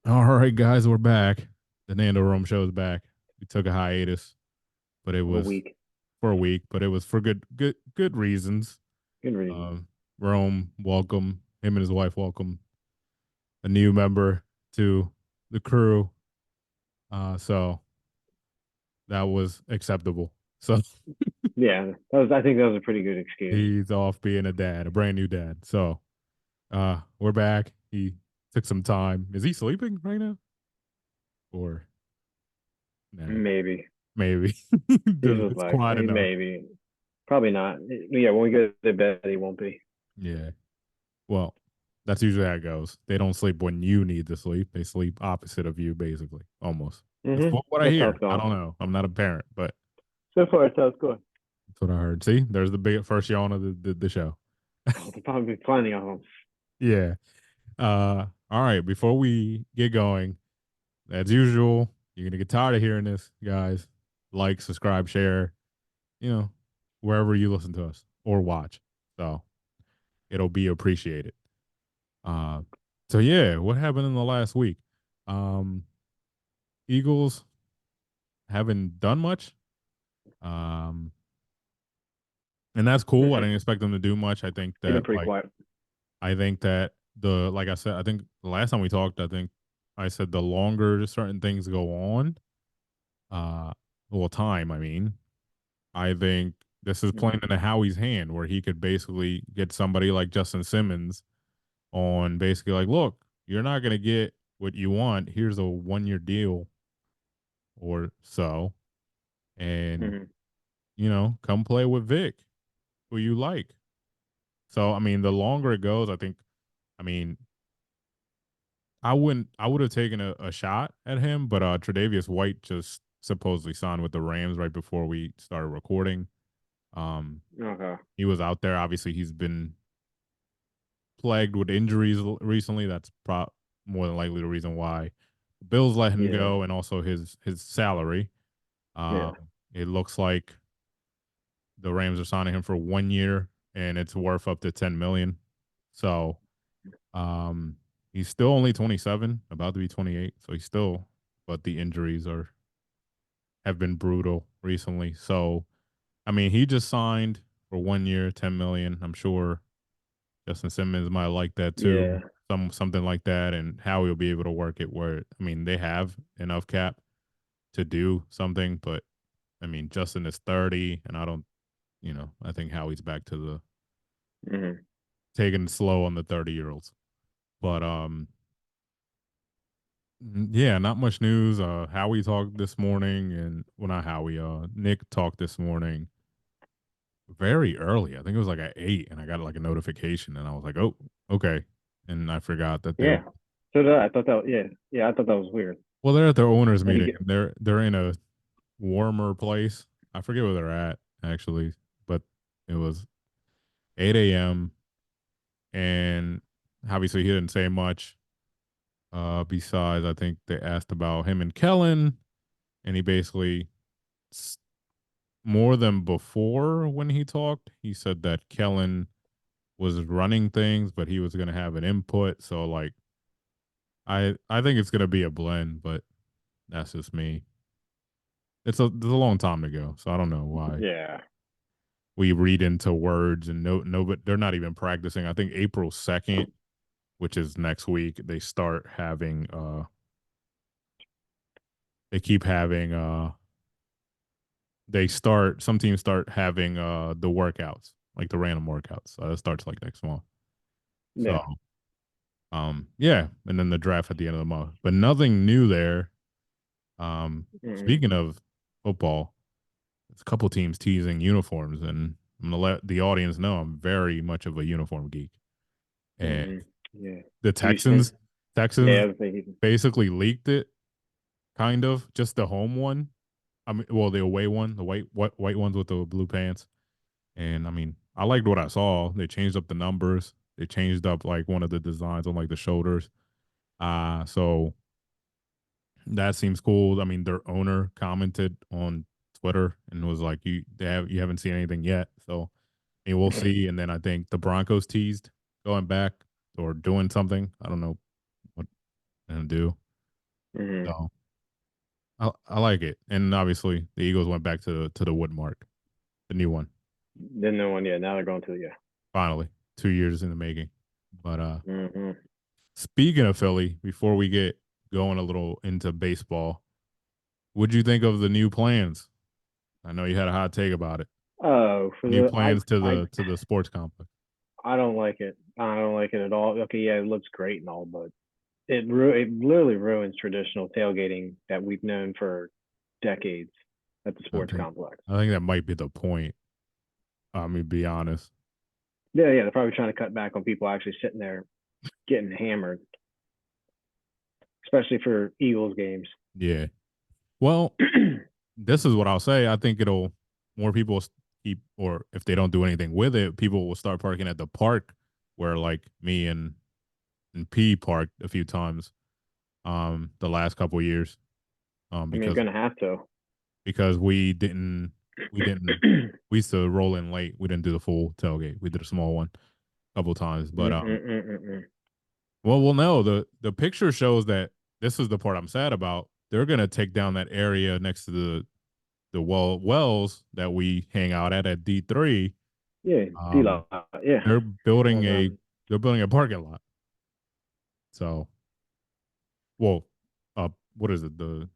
All right, guys, we're back. The Nando Rome show is back. We took a hiatus, but it of a was week. for a week, but it was for good reasons. Good reason. Um, Rome, welcome him and his wife. Welcome a new member to the crew. So that was acceptable. So Yeah, that was. I think that was a pretty good excuse. he's off being a dad, a brand new dad. So we're back. He took some time. Is he sleeping right now? Or no? Maybe Maybe he's just it's like quiet enough. maybe, probably not. Yeah, when we go to bed, he won't be. Yeah. Well, that's usually how it goes. They don't sleep when you need to sleep. They sleep opposite of you, basically, almost. That's what I That's how hear. it's I going. don't know. I'm not a parent, but So far, that's how it's going. that's what I heard. See, there's the big first yawn of the show. Oh, there'll probably be plenty of them. Yeah. All right. Before we get going, as usual, you're gonna get tired of hearing this, guys. Like, subscribe, share. You know, wherever you listen to us or watch. So it'll be appreciated. Uh, so yeah, what happened in the last week? Um, Eagles haven't done much. Um, and that's cool. I Mm-mm. didn't expect them to do much. They've been pretty quiet. I think that the like I said, I think the last time we talked, I think I said the longer certain things go on, uh, well, time. I mean, I think this is playing hmm into Howie's hand, where he could basically get somebody like Justin Simmons on, basically like, look, you're not gonna get what you want. Here's a 1 year deal or so, and hmm come play with Vic, who you like. So I mean, the longer it goes, I mean, I would have taken a shot at him, but Tre'Davious White just supposedly signed with the Rams right before we started recording. Um, Okay. he was out there. Obviously, he's been plagued with injuries recently. That's more than likely the reason why Bills let him Yeah. go, and also his salary. Yeah. It looks like the Rams are signing him for 1 year, and it's worth up to 10 million. So um, he's still only 27, about to be 28. So he's still, but the injuries are have been brutal recently. So I mean, he just signed for 1 year, 10 million. I'm sure Justin Simmons might like that too, Yeah. something like that, and how he'll be able to work it. Where I mean, they have enough cap to do something, but I mean, Justin is 30, and I don't, I think Howie's back to the hmm taking it slow on the 30-year-olds. But yeah, not much news. Howie talked this morning, and well, not Howie. Nick talked this morning very early. I think it was like at 8, and I got like a notification, and I was like, oh, okay, and I forgot that they're Yeah. So did I. I thought that. Yeah. Yeah. I thought that was weird. well, they're at their owners That he meeting. get. They're in a warmer place. I forget where they're at actually, but it was 8 a.m. and obviously he didn't say much. Besides, I think they asked about him and Kellen, and he basically more than before when he talked, he said that Kellen was running things, but he was going to have an input. So like, I think it's going to be a blend, but that's just me. It's a long time to go, so I don't know why Yeah. we read into words and no, but they're not even practicing. I think April 2nd, which is next week, they start having they keep having they start some teams start having the workouts, like the random workouts. That starts like next month. So Yeah. yeah, and then the draft at the end of the month. But nothing new there. hmm Speaking of football, there's a couple teams teasing uniforms, and I'm gonna let the audience know I'm very much of a uniform geek. And hmm Yeah. the Houston. Texans Yeah. I think Houston. basically leaked it, kind of just the home one. I mean, well, the away one, the white ones with the blue pants. And I mean, I liked what I saw. They changed up the numbers. They changed up like one of the designs on like the shoulders. So that seems cool. I mean, their owner commented on Twitter and was like, you haven't seen anything yet." So I mean, we'll see. And then I think the Broncos teased going back or doing something. I don't know what they're gonna do. Hmm. So I like it. And obviously the Eagles went back to the Woodmark, the new one. Then no one, yeah. Now they're going to, yeah. Finally, 2 years in the making. But Hmm. speaking of Philly, before we get going a little into baseball, what'd you think of the new plans? I know you had a hot take about it. Oh, for New the plans to the sports complex. I don't like it. I don't like it at all. Okay, yeah, it looks great and all, but it literally ruins traditional tailgating that we've known for decades at the I sports think complex. I think that might be the point. I mean, be honest. Yeah, yeah, they're probably trying to cut back on people actually sitting there getting hammered, especially for Eagles games. Yeah. Well, this is what I'll say. I think it'll more people keep, or if they don't do anything with it, people will start parking at the park where like me and P parked a few times the last couple of years I mean, you're because gonna have to. we didn't we used to roll in late. We didn't do the full tailgate. We did a small one a couple times, but Mm-mm-mm-mm-mm. well no, the picture shows that this is the part I'm sad about. They're gonna take down that area next to the wells that we hang out at D3. Yeah, Um, D-Lot. Yeah. they're building And a parking lot. So, well, what is it? The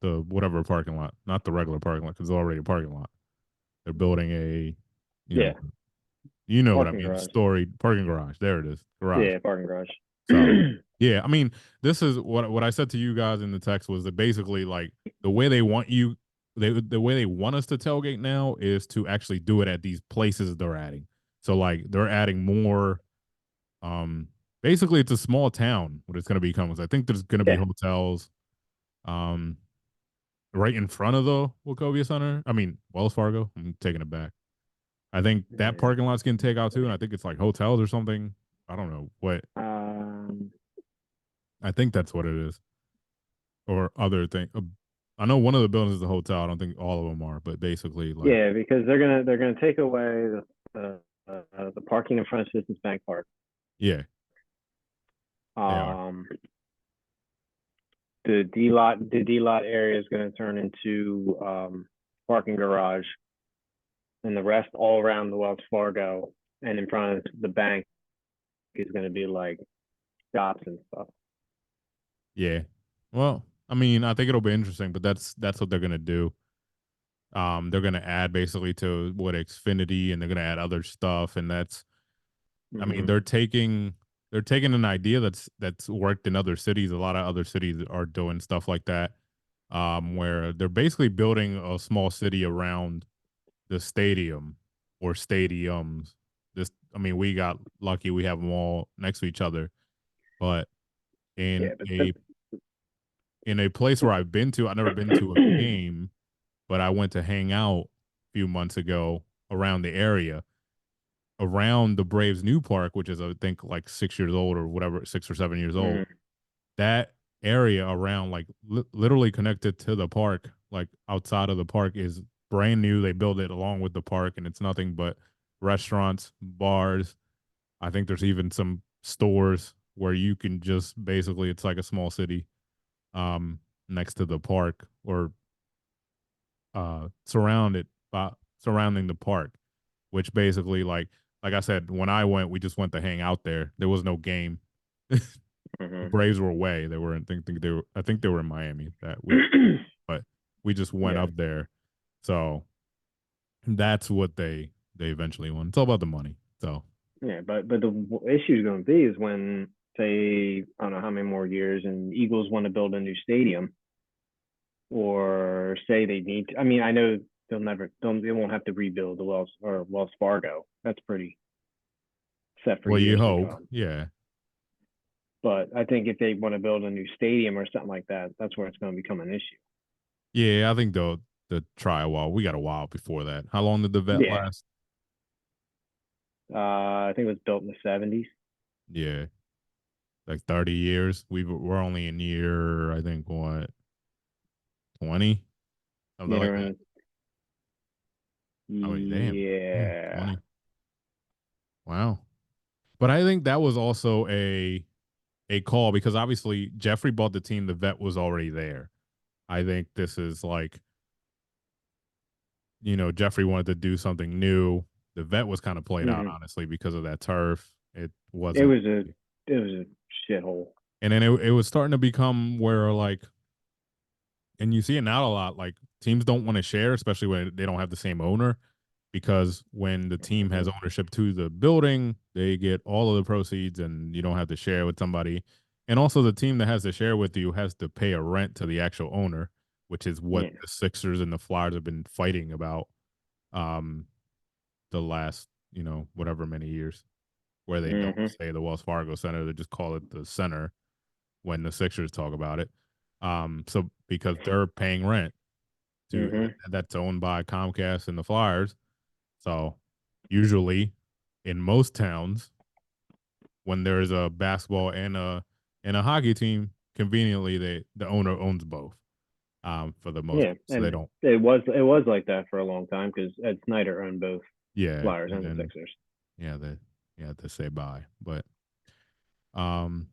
whatever parking lot, not the regular parking lot, because it's already a parking lot. They're building a, you know, yeah, what I parking mean, garage. storied parking garage. There it is, garage. Yeah, parking garage. So, yeah, I mean, this is what I said to you guys in the text was that basically like the way they want you, the way they want us to tailgate now is to actually do it at these places they're adding. So like they're adding more. Um, basically, it's a small town. What it's going to become is I think there's going to be Yeah. hotels. Um, right in front of the Wachovia Center. I mean, Wells Fargo. I'm taking it back. I think that parking lot's getting taken out too, and I think it's like hotels or something. I don't know what. Um, I think that's what it is, or other thing. I know one of the buildings is a hotel. I don't think all of them are, but basically, like, yeah, because they're gonna take away the parking in front of Citizens Bank Park. yeah, they are. Um, the D lot area is gonna turn into parking garage, and the rest all around the Wells Fargo and in front of the bank is gonna be like shops and stuff. Yeah. Well, I mean, I think it'll be interesting, but that's what they're gonna do. They're gonna add basically to what Xfinity, and they're gonna add other stuff, and that's I mean, Hmm. they're taking an idea that's worked in other cities. A lot of other cities are doing stuff like that, where they're basically building a small city around the stadium or stadiums. This, I mean, we got lucky; we have them all next to each other. But in Yeah, but a in a place where I've been to, I've never been to a game, but I went to hang out a few months ago around the area around the Braves new park, which is I think like 6 years old or whatever, 6 or 7 years old. mhm. That area around, like literally connected to the park, like outside of the park, is brand new. They built it along with the park, and it's nothing but restaurants, bars. I think there's even some stores where you can just basically, it's like a small city um, next to the park or surrounded by surrounding the park, which basically like I said, when I went, we just went to hang out there. There was no game. The Hmm. Braves were away. They were in think they were I think they were in Miami that week, but we just went Yeah, up there. So that's what they eventually won. It's all about the money. So yeah, but the issue is going to be is when, say, I don't know how many more years, and Eagles want to build a new stadium, or say they need to. I mean, I know they won't have to rebuild the Wells Fargo. That's pretty set for well, you years to hope, come. yeah, But I think if they want to build a new stadium or something like that, that's where it's going to become an issue. yeah. I think they'll try a while. We got a while before that. How long did the vet Yeah, last? I think it was built in the '70s. Yeah, like 30 years. We're only in year I think what 20 something Yeah, like that. around, I mean, damn, yeah, yeah. 20. Wow. But I think that was also a a call because obviously Jeffrey bought the team. The vet was already there. I think this is like, Jeffrey wanted to do something new. The vet was kind of played out, Hmm. honestly, because of that turf. It It wasn't. was a it was a shithole. And then it was starting to become where, like, and you see it now a lot, like teams don't want to share, especially when they don't have the same owner, because when the team has Hmm. ownership to the building, they get all of the proceeds and you don't have to share with somebody. And also the team that has to share with you has to pay a rent to the actual owner, which is what Yeah. the Sixers and the Flyers have been fighting about um the last, whatever many years, where they don't Hmm. say the Wells Fargo Center, they just call it the center when the Sixers talk about it. So because they're paying rent to Hmm. that's owned by Comcast and the Flyers. So usually in most towns, when there's a basketball and a hockey team, conveniently the owner owns both. For the most Yeah, part. So they and don't. it was like that for a long time because Ed Snyder owned both Yeah, Flyers and and the then Sixers. yeah, you have to say bye. But um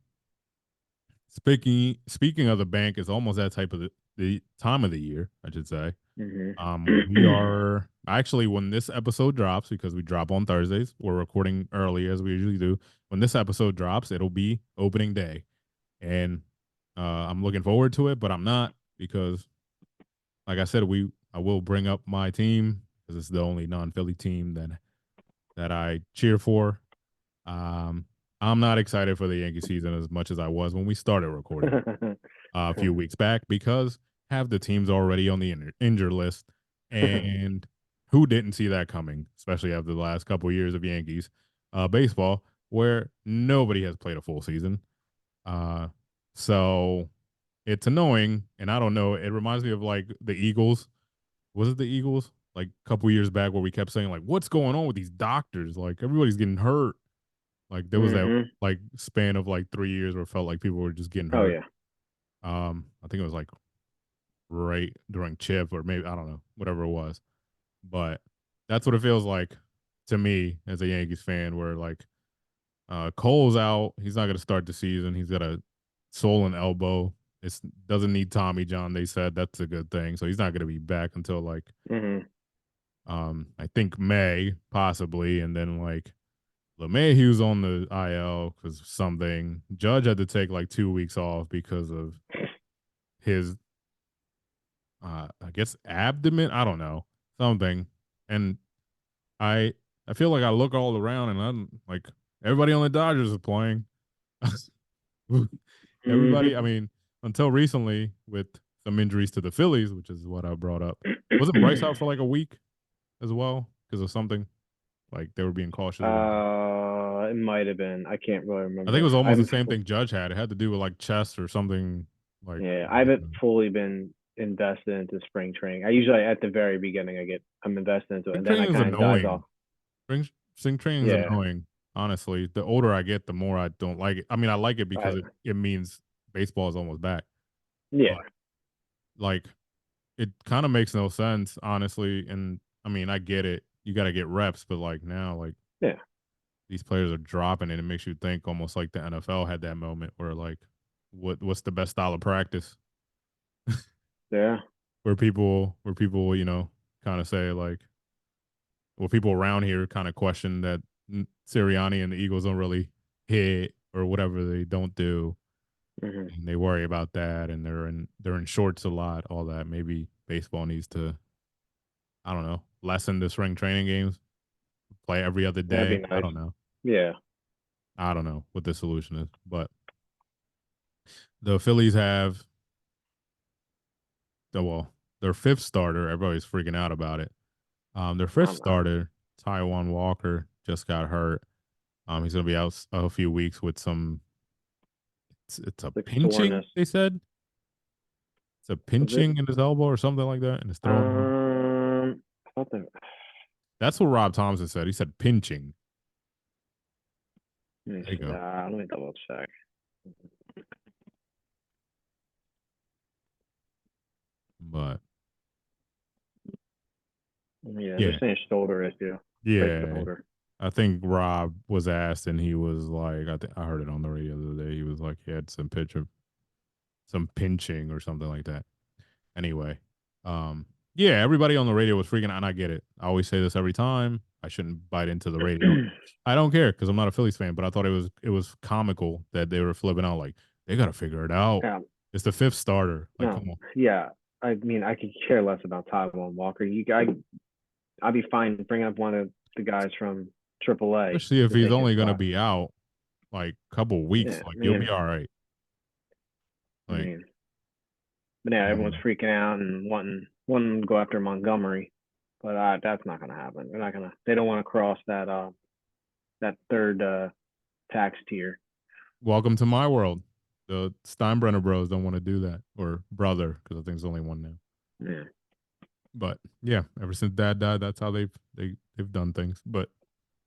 speaking of the bank, it's almost that type of the time of the year, I should say. Hmm. We are actually, when this episode drops, because we drop on Thursdays, we're recording early as we usually do. When this episode drops, it'll be opening day, and I'm looking forward to it. But I'm not, because, like I said, I will bring up my team because it's the only non-Philly team that I cheer for. Um, I'm not excited for the Yankee season as much as I was when we started recording a few weeks back, because have the teams already on the injured list, and who didn't see that coming, especially after the last couple of years of Yankees baseball, where nobody has played a full season. Uh, so it's annoying, and I don't know. It reminds me of like the Eagles. Was it the Eagles? Like a couple years back, where we kept saying like, "What's going on with these doctors? Like everybody's getting hurt." Like there was that Hmm. like span of like 3 years where it felt like people were just getting Oh hurt. yeah. I think it was like right during Chip, or maybe I don't know, whatever it was. But that's what it feels like to me as a Yankees fan, where like Cole's out, he's not going to start the season. He's got a swollen elbow. It doesn't need Tommy John. They said that's a good thing, so he's not going to be back until like Hmm. I think May possibly, and then like LeMahieu's on the IL because something. Judge had to take like 2 weeks off because of his I guess abdomen. I don't know, something. And I I feel like I look all around and I'm like, everybody on the Dodgers is playing. Everybody. I Hmm. mean, until recently with some injuries to the Phillies, which is what I brought up. Wasn't Bryce out for like a week as well because of something? Like they were being cautious about that. It might have been. I can't really I think it remember. was I almost the haven't. same thing Judge had. It had to do with like chest or something. Like, Yeah, I haven't fully been invested into spring training. I usually at the very beginning I'm invested into it, spring and then I training is kind of dies off. annoying. Spring training is Yeah, annoying. Honestly, the older I get, the more I don't like it. I mean, I like it because I it means baseball is almost back. yeah, But like, it kind of makes no sense, honestly. And I mean, I get it. You got to get reps, but like now, like yeah, these players are dropping it. It makes you think almost like the NFL had that moment where like, what's the best style of practice? yeah. Where people kind of say like, well, people around here kind of question that Sirianni and the Eagles don't really hit or whatever they don't do, Hmm. and they worry about that, and they're in shorts a lot, all that. Maybe baseball needs to, I don't know, lessen the spring training games, play every other That'd be day. I nice. don't know. Yeah. I don't know what the solution is, but the Phillies have well, their fifth starter. Everybody's freaking out about it. Their fifth I'm not. starter, Taiwan Walker, just got hurt. He's going to be out a few weeks with some. It's a Like pinching. soreness. They said it's a Was it? pinching in his elbow or something like that, in his throwing arm. I thought that. That's what Rob Thompson said. He said pinching. Let me There you see. go. Let me double check. But Yeah, they're yeah, saying shoulder issue. Right yeah. shoulder. I think Rob was asked, and he was like, I heard it on the radio the other day. He was like he had some pinching or something like that. Anyway, um, yeah, everybody on the radio was freaking out, and I get it. I always say this every time. I shouldn't bite into the radio. I don't care because I'm not a Phillies fan, but I thought it was comical that they were flipping out like they got to figure it out. Yeah, It's the fifth starter. Like, no, come on. yeah. I mean, I could care less about Taiwan Walker. I'd be fine bringing up one of the guys from AAA Especially if to he's take his only gonna spot. be out like a couple weeks. Yeah, Like, you'll be man. all right. I Like, mean, but yeah, everyone's um, freaking out and wanting to go after Montgomery, but that's not going to happen. They're not going to. They don't want to cross that third tax tier. welcome to my world. The Steinbrenner bros don't want to do that, or brother, because I think there's only one now. Yeah. But yeah, ever since dad died, that's how they've done things. But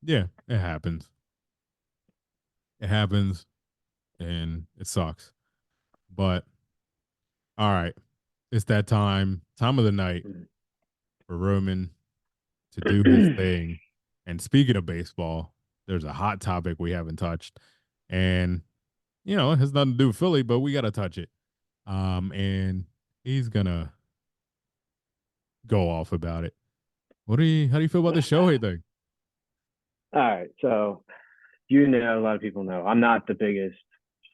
yeah, it happens. It happens, and it sucks. But all right, it's that time of the night for Roman to do his thing. And speaking of baseball, there's a hot topic we haven't touched, and it has nothing to do with Philly, but we got to touch it. And he's gonna go off about it. How do you feel about the Shohei thing? All right, so a lot of people know I'm not the biggest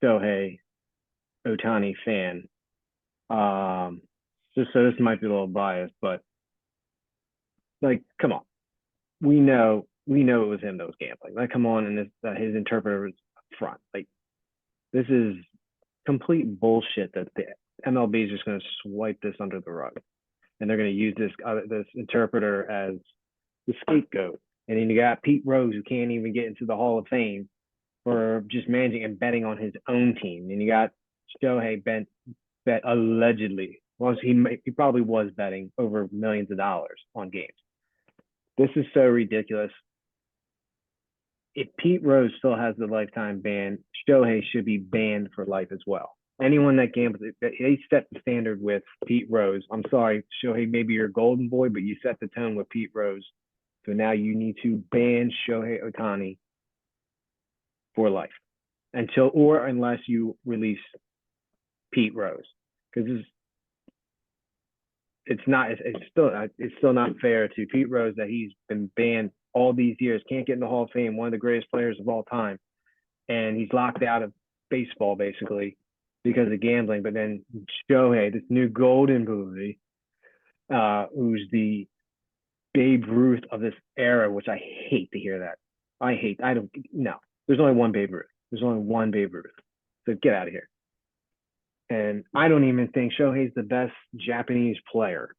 Shohei Ohtani fan. Um, just so this might be a little biased, but like, come on, we know it was him that was gambling. Like, come on, and his interpreter was up front. Like, this is complete bullshit that the MLB is just going to swipe this under the rug, and they're going to use this interpreter as the scapegoat. And then you got Pete Rose, who can't even get into the Hall of Fame for just managing and betting on his own team. And you got Shohei bet allegedly. Well, he probably was betting over millions of dollars on games. This is so ridiculous. If Pete Rose still has the lifetime ban, Shohei should be banned for life as well. Anyone that gambles, they set the standard with Pete Rose. I'm sorry, Shohei, maybe you're a golden boy, but you set the tone with Pete Rose. So now you need to ban Shohei Ohtani for life unless you release Pete Rose, because it's still not fair to Pete Rose that he's been banned all these years, can't get in the Hall of Fame, one of the greatest players of all time, and he's locked out of baseball basically because of gambling. But then Shohei, this new golden boy, who's the Babe Ruth of this era, which I hate to hear that. I don't no. There's only one Babe Ruth. There's only one Babe Ruth. So get out of here. And I don't even think Shohei's the best Japanese player.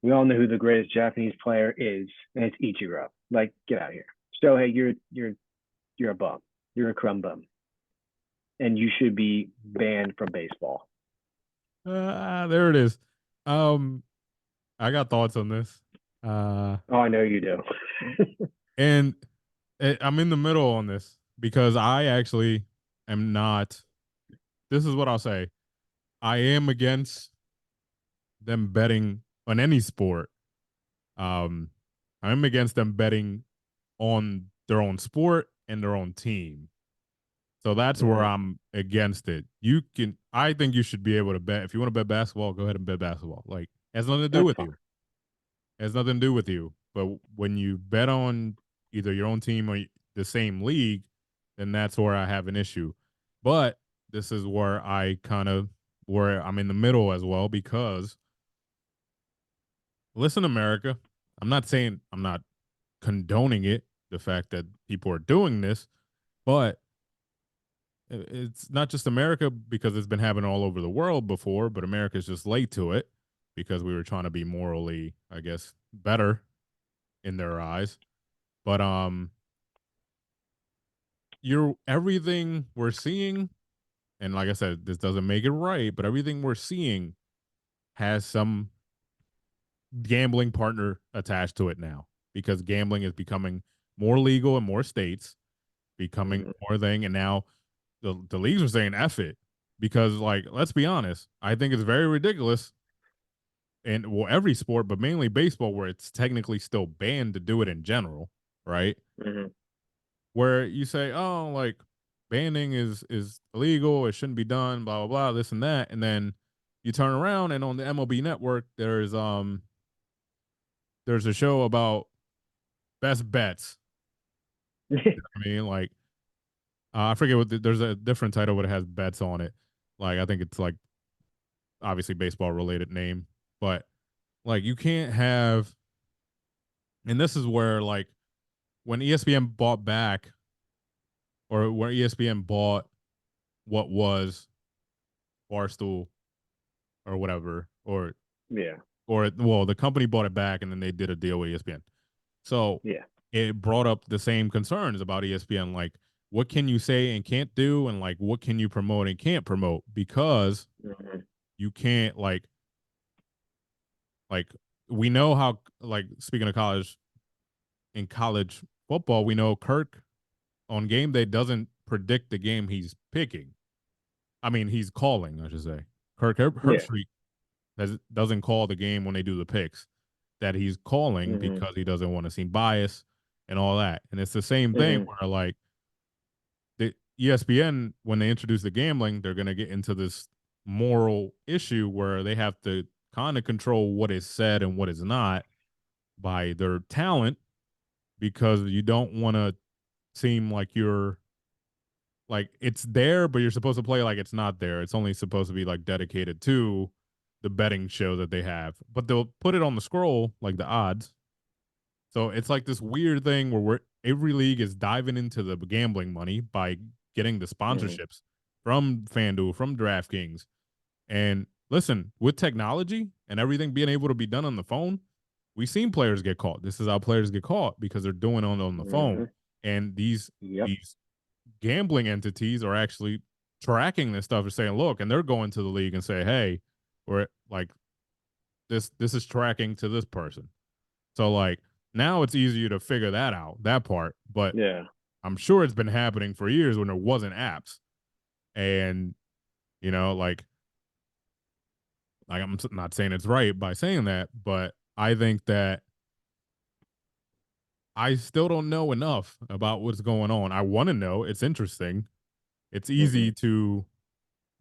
We all know who the greatest Japanese player is, and it's Ichiro. Like, get out of here. Shohei, you're a bum. You're a crumb bum. And you should be banned from baseball. There it is. Um, I got thoughts on this. Uh, Oh, I know you do. and I'm in the middle on this because I actually am not. This is what I'll say. I am against them betting on any sport. Um, I'm against them betting on their own sport and their own team. So that's where Mm-hmm. I'm against it. I think you should be able to bet. If you want to bet basketball, go ahead and bet basketball. Like, it has nothing to do That's with fine. you. It has nothing to do with you. But when you bet on either your own team or the same league, then that's where I have an issue. But this is where I'm in the middle as well, because listen, America, I'm not condoning it, the fact that people are doing this, but it's not just America, because it's been happening all over the world before, but America's just late to it because we were trying to be morally, I guess, better in their eyes. But you're everything we're seeing, and like I said, this doesn't make it right, but everything we're seeing has some gambling partner attached to it now, because gambling is becoming more legal in more states, becoming Mm-hmm. more thing, and now the leagues are saying F it, because, like, let's be honest, I think it's very ridiculous, and well, every sport, but mainly baseball, where it's technically still banned to do it in general, right? Mm-hmm. Where you say, oh, like, banning is illegal, it shouldn't be done, blah blah blah, this and that, and then you turn around and on the MLB network there's a show about best bets. I mean, like I forget there's a different title, but it has bets on it. Like I think it's like obviously baseball related name, but like you can't have, and this is where like when ESPN bought back or where ESPN bought what was Barstool or whatever, Yeah. or well, the company bought it back and then they did a deal with ESPN. So Yeah. it brought up the same concerns about ESPN, like what can you say and can't do, and like what can you promote and can't promote because Hmm. you can't like we know how like speaking of college in college football, we know Kirk on game day doesn't predict the game he's picking. I mean, he's calling, I should say. Kirk Yeah. Herbstreit doesn't call the game when they do the picks. That he's calling Hmm. because he doesn't want to seem biased and all that. And it's the same thing Hmm. where like the ESPN when they introduce the gambling, they're going to get into this moral issue where they have to kind of control what is said and what is not by their talent because you don't want to seem like you're like it's there, but you're supposed to play like it's not there. It's only supposed to be like dedicated to the betting show that they have, but they'll put it on the scroll like the odds. So it's like this weird thing where every league is diving into the gambling money by getting the Hmm. sponsorships from FanDuel, from DraftKings. And listen, with technology and everything being able to be done on the phone, we've seen players get caught. This is how players get caught because they're doing it on the phone. Hmm. And Yep. these gambling entities are actually tracking this stuff and saying, look, and they're going to the league and say, hey, or like this is tracking to this person. So like now it's easier to figure that out, that part. But Yeah. I'm sure it's been happening for years when there wasn't apps. And, you know, like I'm not saying it's right by saying that, but I think that I still don't know enough about what's going on. I want to know. It's interesting. It's Hmm. easy to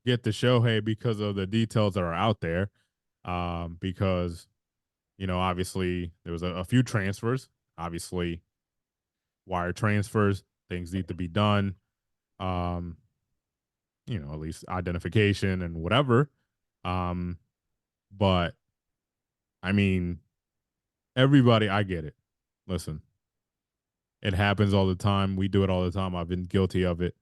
get the Shohei because of the details that are out there. Because, you know, obviously there was a few transfers, obviously wire transfers, things need to be done. Um, you know, at least identification and whatever. Um, but I mean, everybody, I get it. Listen, it happens all the time. We do it all the time. I've been guilty of it.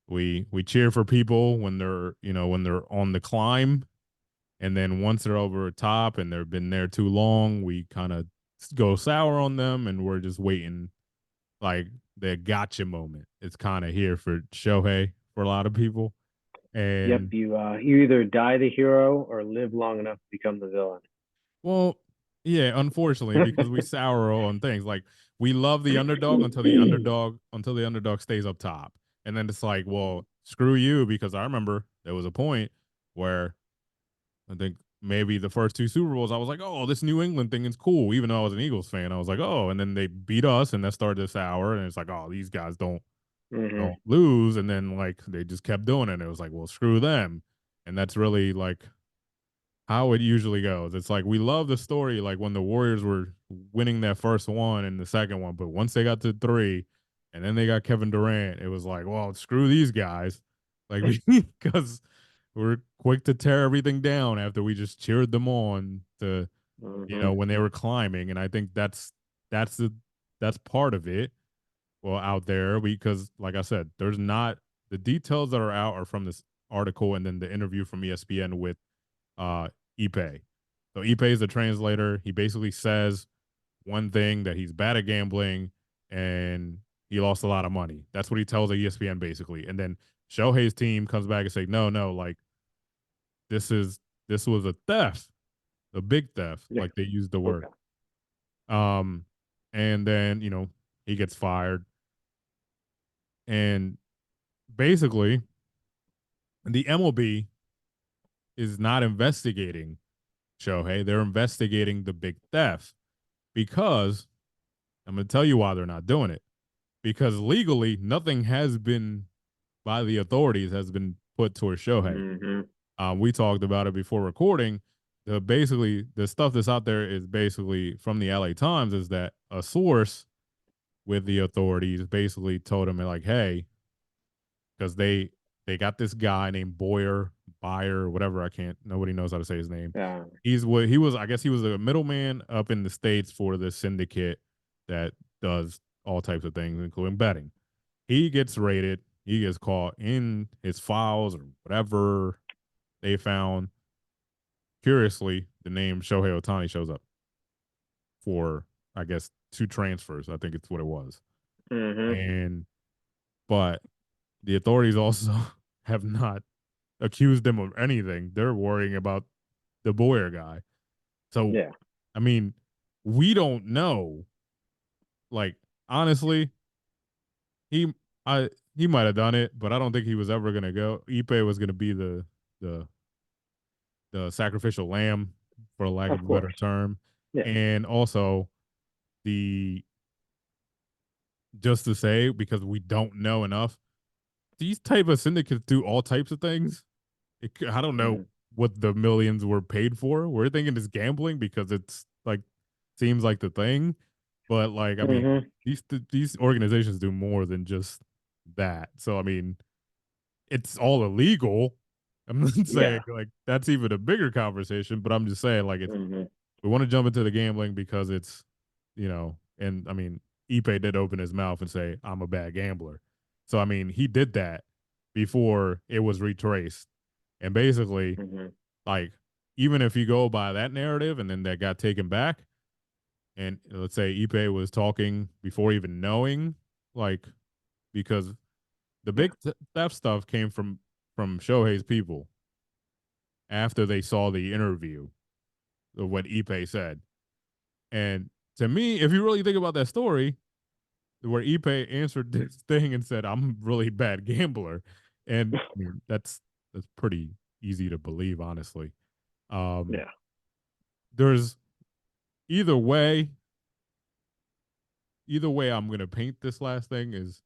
We cheer for people when they're, you know, when they're on the climb, and then once they're over the top and they've been there too long, we kind of go sour on them and we're just waiting like the gotcha moment. It's kind of here for Shohei for a lot of people. Yep. And You either die the hero or live long enough to become the villain. well, yeah, unfortunately, because we sour on things like we love the underdog until the underdog stays up top. And then it's like, well, screw you, because I remember there was a point where I think maybe the first two Super Bowls, I was like, oh, this New England thing is cool. Even though I was an Eagles fan, I was like, oh, and then they beat us, and that started this hour, and it's like, oh, these guys Hmm. don't lose, and then like they just kept doing it. And it was like, well, screw them, and that's really like how it usually goes. It's like we love the story, like when the Warriors were winning that first one and the second one, but once they got to three, and then they got Kevin Durant, it was like, well, screw these guys, like because we're quick to tear everything down after we just cheered them on to, you Hmm. know, when they were climbing, and I think that's the that's part of it. Well, out there because, like I said, there's not the details that are out are from this article and then the interview from ESPN with uh Ipe. So Ipe is the translator. He basically says one thing that he's bad at gambling and he lost a lot of money. That's what he tells ESPN basically. And then Shohei's team comes back and say, no, no, like this is this was a theft, a big theft, Yeah. like they used the word. Okay. Um, and then you know he gets fired, and basically the MLB is not investigating Shohei. They're investigating the big theft because I'm going to tell you why they're not doing it. Because legally, nothing has been by the authorities has been put towards Shohei. Mm-hmm. We talked about it before recording. Basically the stuff that's out there is basically from the LA Times is that a source with the authorities basically told him like, hey, because they got this guy named Buyer, whatever. I can't. Nobody knows how to say his name. Yeah. He's what he was. I guess he was a middleman up in the states for the syndicate that does all types of things, including betting. He gets raided. He gets caught in his files or whatever they found. Curiously, the name Shohei Ohtani shows up for, I guess, two transfers. I think it's what it was. Mm-hmm. And but the authorities also have not accused him of anything. They're worrying about the Boyer guy. So, Yeah. I mean, we don't know. Like, honestly, he I he might have done it, but I don't think he was ever gonna go. Ipe was gonna be the the sacrificial lamb, for lack Of of a better course. term. Yeah. And also the just to say, because we don't know enough, these type of syndicates do all types of things. I don't know Mm-hmm. what the millions were paid for. We're thinking it's gambling because it's like seems like the thing, but like I mean, Mm-hmm. these organizations do more than just that. So I mean, it's all illegal. I'm not saying Yeah. like that's even a bigger conversation, but I'm just saying like it's Mm-hmm. we want to jump into the gambling because it's and I mean, Ipe did open his mouth and say I'm a bad gambler. So I mean, he did that before it was retraced, and basically Mm-hmm. like even if you go by that narrative and then that got taken back, and let's say Ipe was talking before even knowing, like because the Yeah. big theft stuff came from Shohei's people after they saw the interview of what Ipe said. And to me, if you really think about that story, where Ipe answered this thing and said, "I'm a really bad gambler," and I mean that's pretty easy to believe, honestly. Um, Yeah. there's either way, either way, I'm gonna paint this last thing is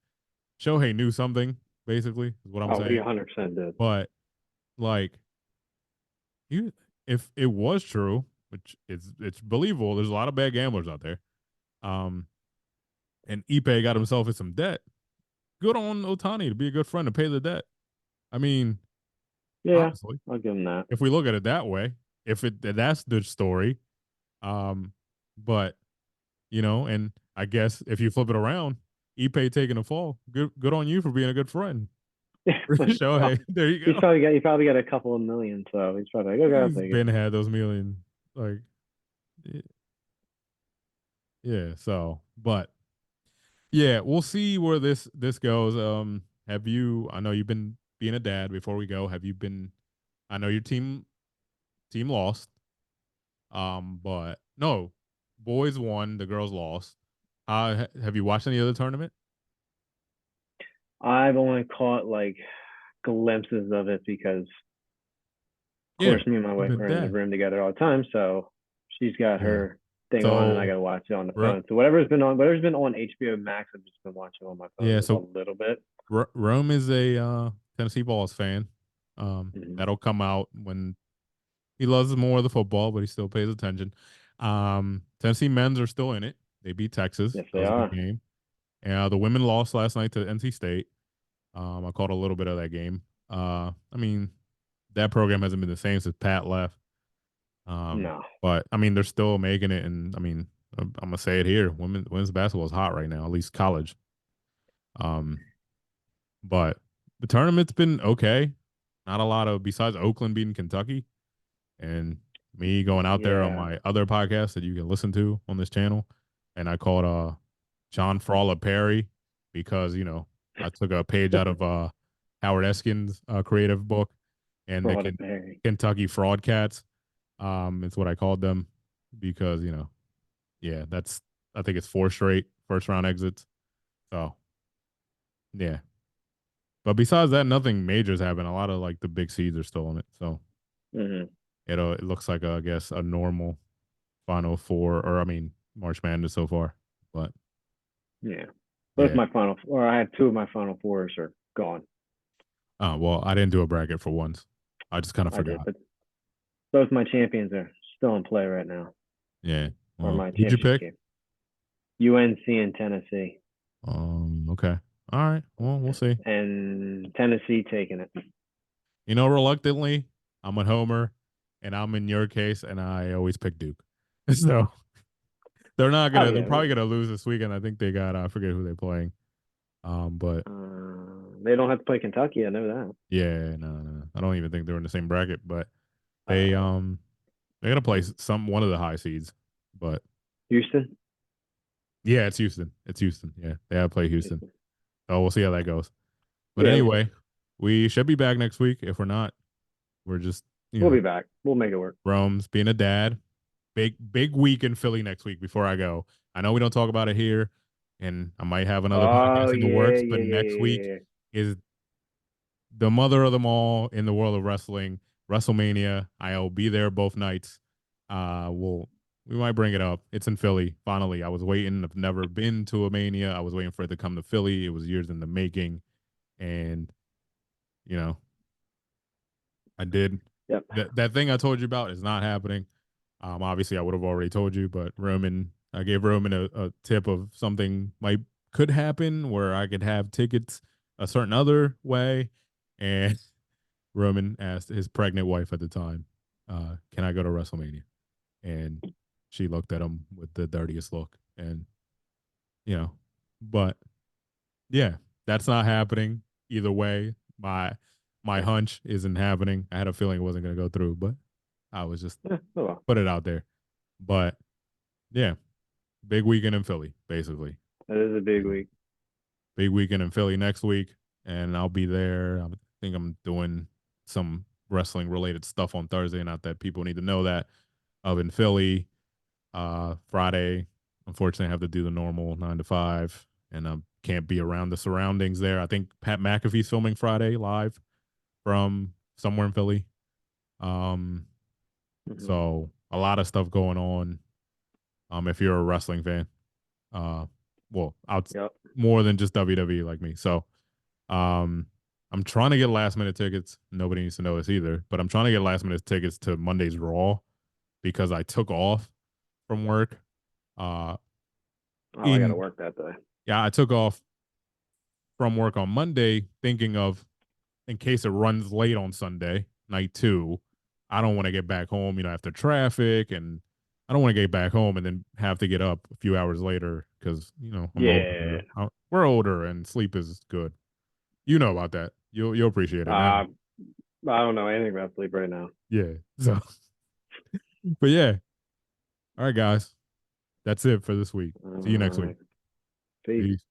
Shohei knew something, basically, is what I'm Oh, he saying. 100% did. But like, you, if it was true, which it's believable, there's a lot of bad gamblers out there. Um, and Ipe got himself in some debt. Good on Otani to be a good friend to pay the debt. I mean, Yeah. honestly, I'll give him that. if we look at it that way, if it that's the story, um, but and I guess if you flip it around, Ipe taking a fall, good on you for being a good friend. Well, Shohei, there you go. he probably got a couple of million, so he's probably like, okay, I'll He's take it. been had those million, like yeah. So, but yeah, we'll see where this goes. Have you? I know you've been being a dad. Before we go, have you been? I know your team lost. But no, boys won, the girls lost. Have you watched any other tournament? I've only caught like glimpses of it because, of Yeah, course, me and my you've wife been are in the dad. room together all the time. So she's got Yeah. her thing on, and I So, got to watch it on the Ro- phone. So whatever's been on HBO Max, I've just been watching on my phone yeah. just a So little bit. Rome is a Tennessee Vols fan. Mm-hmm. That'll come out when he loves more of the football, but he still pays attention. Tennessee men's are still in it. They beat Texas. Yes, That they was a good are. game. The women lost last night to NC State. I caught a little bit of that game. I mean, that program hasn't been the same since Pat left. No. But I mean, they're still making it, and I mean, I'm gonna say it here: women's basketball is hot right now, at least college. Um, but the tournament's been okay. Not a lot of besides Oakland beating Kentucky, and me going out there on Yeah. my other podcast that you can listen to on this channel, and I called John Frawley Perry because I took a page out of Howard Eskin's creative book, and the Fraud of Barry. Kentucky Fraud Cats. It's what I called them because yeah, that's I think it's four straight first round exits. So yeah, but besides that, nothing major's happened. A lot of like the big seeds are still in it, so Mm-hmm. it looks like I guess a normal Final Four, or I mean March Madness so far. But Yeah. Both yeah, my final, or I had two of my final fours are gone. Oh well, I didn't do a bracket for once. I just kind of I did, forgot. but both my champions are still in play right now, Yeah. or Well, my who'd you championship pick? game. UNC and Tennessee, Okay. All right. Well, we'll see. and Tennessee taking it. Reluctantly, I'm a homer, and I'm in your case, and I always pick Duke. So they're not Oh gonna. They're yeah, probably gonna lose this weekend. I think they got. I forget who they're playing. But they don't have to play Kentucky. I know that. yeah, no. I don't even think they're in the same bracket. But they Uh, they're gonna play some one of the high seeds. But Houston. yeah, it's Houston. It's Houston. Yeah, they have to play Houston. Houston. So we'll see how that goes. But Yeah, we'll see. anyway, we should be back next week. If we're not, we're just We'll be back. We'll make it work. Rome's being a dad. Big week in Philly next week before I go. I know we don't talk about it here, and I might have another Oh podcast in the yeah, works, but yeah, yeah, next yeah, week yeah. is the mother of them all in the world of wrestling, WrestleMania. I'll be there both nights. We might bring it up. It's in Philly. Finally, I was waiting. I've never been to a Mania. I was waiting for it to come to Philly. It was years in the making, and you know, I did Yep. that thing I told you about is not happening. Obviously, I would have already told you, but I gave Roman a tip of something might could happen where I could have tickets a certain other way, and Roman asked his pregnant wife at the time, "Can I go to WrestleMania?" And she looked at him with the dirtiest look, and you know, but yeah, that's not happening either way. My hunch isn't happening. I had a feeling it wasn't going to go through, but I was just Yeah, oh well. put it out there. But yeah, big weekend in Philly, basically. That is a big And week. big weekend in Philly next week, and I'll be there. I think I'm doing some wrestling related stuff on Thursday. Not that people need to know that. Of in Philly, Friday, unfortunately, I have to do the normal 9 to 5, and I can't be around the surroundings there. I think Pat McAfee's filming Friday live from somewhere in Philly. Um, Hmm. so a lot of stuff going on. If you're a wrestling fan, uh, well, out Yep. more than just WWE like me. So, um, I'm trying to get last minute tickets. Nobody needs to know this either, but I'm trying to get last minute tickets to Monday's Raw because I took off from work. Uh, Oh, I got to in work that day. Yeah, I took off from work on Monday, thinking of in case it runs late on Sunday night too. I don't want to get back home, after traffic, and I don't want to get back home and then have to get up a few hours later because I'm Yeah. older. We're older, and sleep is good. You know about that. You'll appreciate it now. I don't know anything about sleep right now. Yeah. So, but yeah. All right, guys. That's it for this week. All See you next week. right. Peace. Peace.